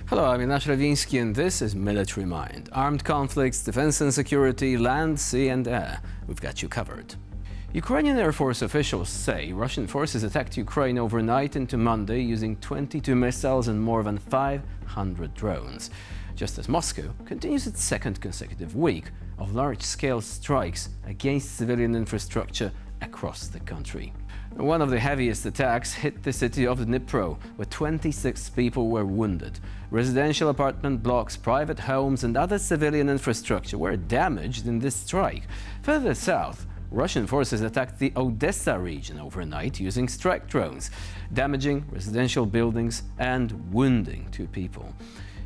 Hello, I'm Jonasz Rewiński and this is Military Mind. Armed conflicts, defense and security, land, sea and air. We've got you covered. Ukrainian Air Force officials say Russian forces attacked Ukraine overnight into Monday using 22 missiles and more than 500 drones. Just as Moscow continues its second consecutive week of large-scale strikes against civilian infrastructure across the country. One of the heaviest attacks hit the city of Dnipro, where 26 people were wounded. Residential apartment blocks, private homes and other civilian infrastructure were damaged in this strike. Further south, Russian forces attacked the Odessa region overnight using strike drones, damaging residential buildings and wounding 2 people.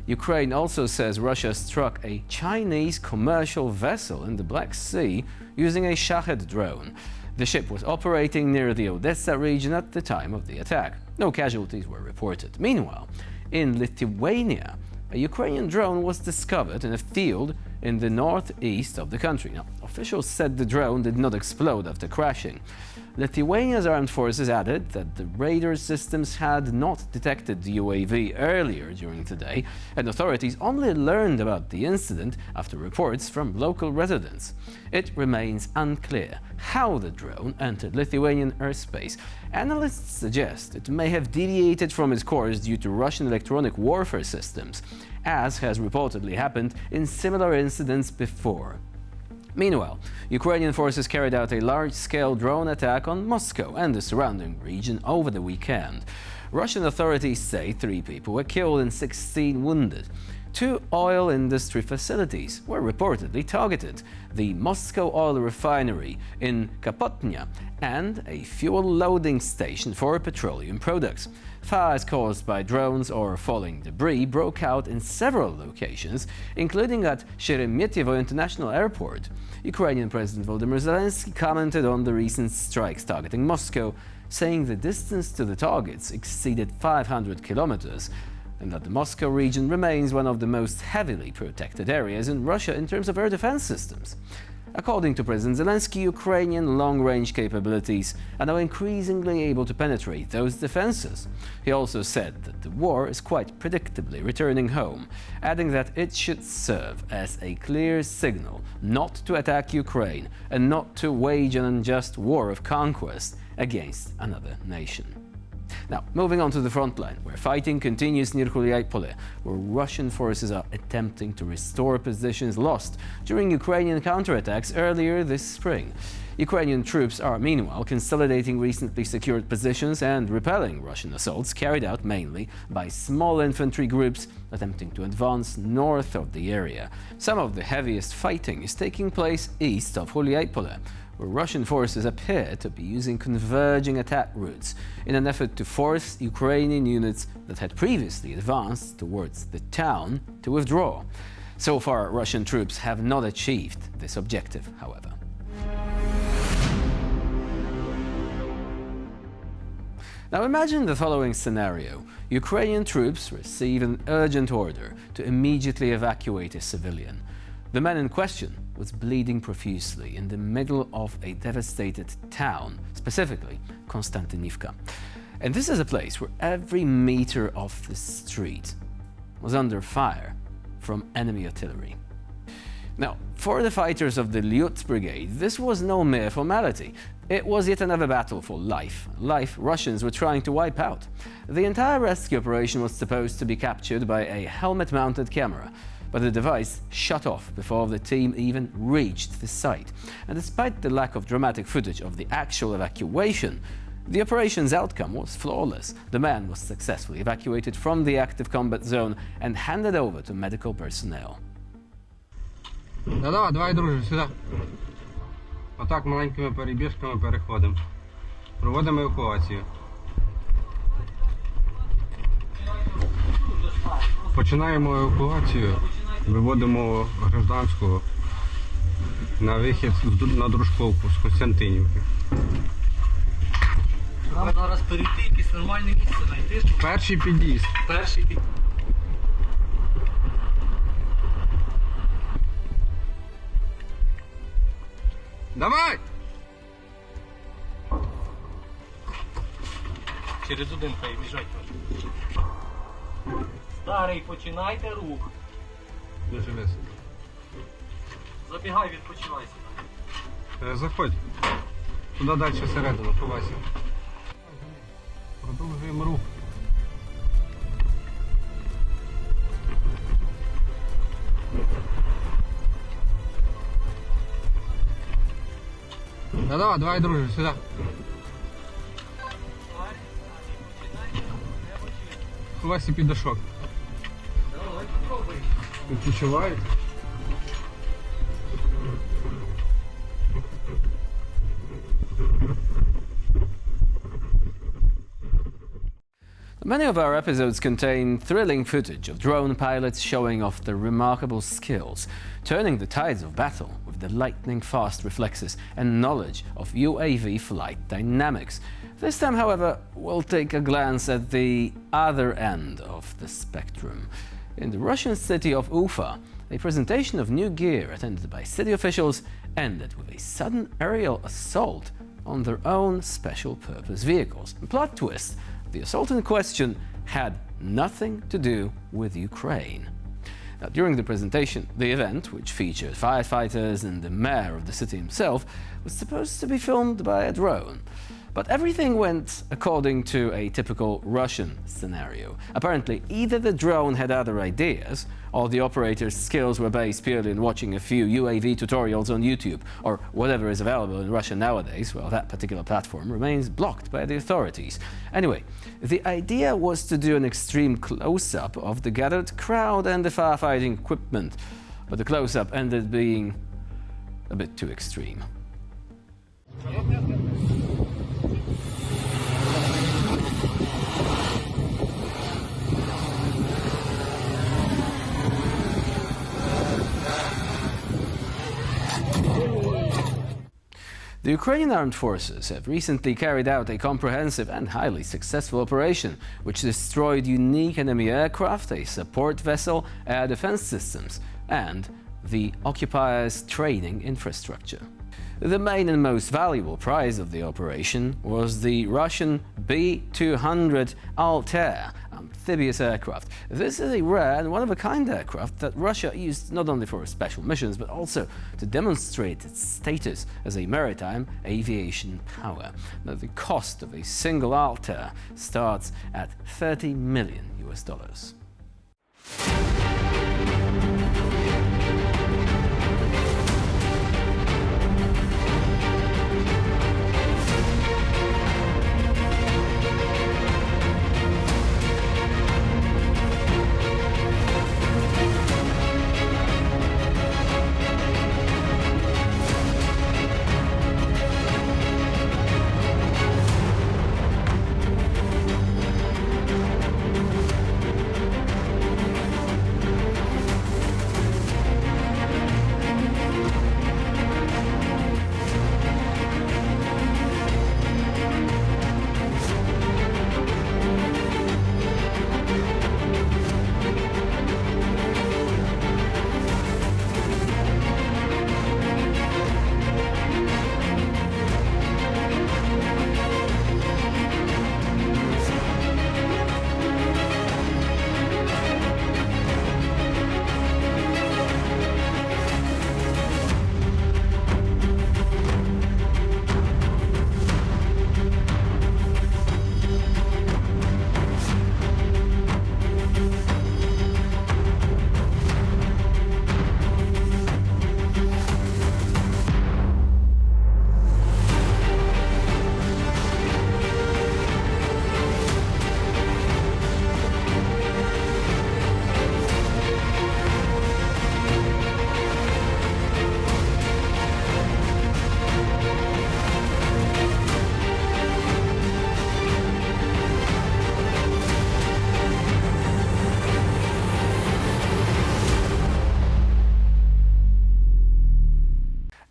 Ukraine also says Russia struck a Chinese commercial vessel in the Black Sea using a Shahed drone. The ship was operating near the Odessa region at the time of the attack. No casualties were reported. Meanwhile, in Lithuania, a Ukrainian drone was discovered in a field in the northeast of the country. Now, officials said the drone did not explode after crashing. Lithuania's armed forces added that the radar systems had not detected the UAV earlier during the day, and authorities only learned about the incident after reports from local residents. It remains unclear how the drone entered Lithuanian airspace. Analysts suggest it may have deviated from its course due to Russian electronic warfare systems, as has reportedly happened in similar incidents before. Meanwhile, Ukrainian forces carried out a large-scale drone attack on Moscow and the surrounding region over the weekend. Russian authorities say 3 people were killed and 16 wounded. 2 oil industry facilities were reportedly targeted: the Moscow oil refinery in Kapotnya and a fuel loading station for petroleum products. Fires caused by drones or falling debris broke out in several locations, including at Sheremetyevo International Airport. Ukrainian President Volodymyr Zelenskyy commented on the recent strikes targeting Moscow, saying the distance to the targets exceeded 500 kilometers, and that the Moscow region remains one of the most heavily protected areas in Russia in terms of air defense systems. According to President Zelenskyy, Ukrainian long-range capabilities are now increasingly able to penetrate those defenses. He also said that the war is quite predictably returning home, adding that it should serve as a clear signal not to attack Ukraine and not to wage an unjust war of conquest against another nation. Now, moving on to the front line, where fighting continues near Sheremetyevo, where Russian forces are attempting to restore positions lost during Ukrainian counterattacks earlier this spring. Ukrainian troops are meanwhile consolidating recently secured positions and repelling Russian assaults carried out mainly by small infantry groups attempting to advance north of the area. Some of the heaviest fighting is taking place east of Sheremetyevo, where Russian forces appear to be using converging attack routes in an effort to force Ukrainian units that had previously advanced towards the town to withdraw. So far, Russian troops have not achieved this objective, however. Now imagine the following scenario. Ukrainian troops receive an urgent order to immediately evacuate a civilian. The man in question was bleeding profusely in the middle of a devastated town, specifically Konstantinivka. And this is a place where every meter of the street was under fire from enemy artillery. Now, for the fighters of the Lyut Brigade, this was no mere formality. It was yet another battle for life Russians were trying to wipe out. The entire rescue operation was supposed to be captured by a helmet-mounted camera, but the device shut off before the team even reached the site. And despite the lack of dramatic footage of the actual evacuation, the operation's outcome was flawless. The man was successfully evacuated from the active combat zone and handed over to medical personnel. Давай, друже, сюди. Отак маленькими перебіжками переходимо. Проводимо евакуацію. Починаємо евакуацію. Виводимо гражданського на вихід на Дружковку з Костянтинівки. Треба зараз перейти, якесь нормальне місце знайти. Перший під'їзд. Давай! Через один хай біжать. Старий, починайте рух. Дуже весело. Забігай, відпочивай сюди. Заходь. Туди далі всередину, ховайся. Продовжуємо рух. Давай, друже, сюди. Ховайся під дошок. Давай, попробуй. Відпочивають. Many of our episodes contain thrilling footage of drone pilots showing off their remarkable skills, turning the tides of battle with their lightning-fast reflexes and knowledge of UAV flight dynamics. This time, however, we'll take a glance at the other end of the spectrum. In the Russian city of Ufa, a presentation of new gear attended by city officials ended with a sudden aerial assault on their own special-purpose vehicles. And plot twist, the assault in question had nothing to do with Ukraine. Now, during the presentation, the event, which featured firefighters and the mayor of the city himself, was supposed to be filmed by a drone. But everything went according to a typical Russian scenario. Apparently, either the drone had other ideas, or the operator's skills were based purely on watching a few UAV tutorials on YouTube, or whatever is available in Russia nowadays. Well, that particular platform remains blocked by the authorities. Anyway, the idea was to do an extreme close-up of the gathered crowd and the firefighting equipment, but the close-up ended being a bit too extreme. The Ukrainian armed forces have recently carried out a comprehensive and highly successful operation, which destroyed unique enemy aircraft, a support vessel, air defense systems, and the occupiers' training infrastructure. The main and most valuable prize of the operation was the Russian B-200 Altair amphibious aircraft. This is a rare and one-of-a-kind aircraft that Russia used not only for special missions, but also to demonstrate its status as a maritime aviation power. Now, the cost of a single Altair starts at $30 million.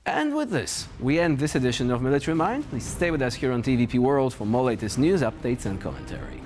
And with this, we end this edition of Military Mind. Please stay with us here on TVP World for more latest news, updates and commentary.